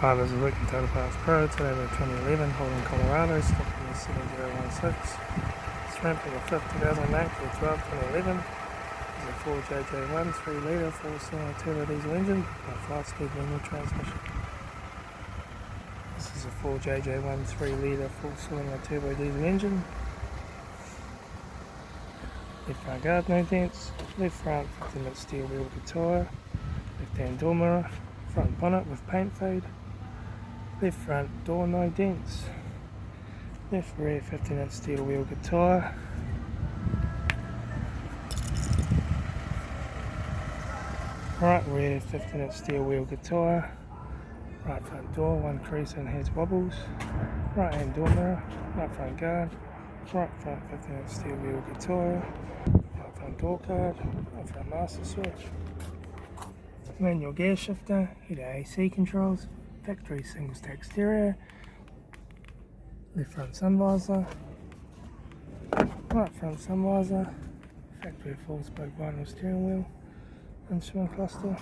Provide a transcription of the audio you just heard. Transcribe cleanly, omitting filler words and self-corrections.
Hi, this is Rick from Total Parts Pro. Today we're 2011 Holden Colorado, stock in the 7016. Strength of the 5th 2008 to the 12th 2011. This is a 4JJ1 3 litre 4-cylinder turbo diesel engine, a 5-speed manual transmission. This is a 4JJ1 3 litre 4-cylinder turbo diesel engine. Left front guard no dents, left front 15-inch steel wheel guitar, left hand door mirror, front bonnet with paint fade. Left front door no dents, left rear 15-inch steel wheel guitar, right rear 15-inch steel wheel guitar, right front door 1 crease and has wobbles, right hand door mirror, right front guard, right front 15-inch steel wheel guitar, right front door card, right front master switch, manual gear shifter, heater AC controls, factory single stack stereo, left front sun visor, right front sun visor, factory full spoke vinyl steering wheel, instrument cluster,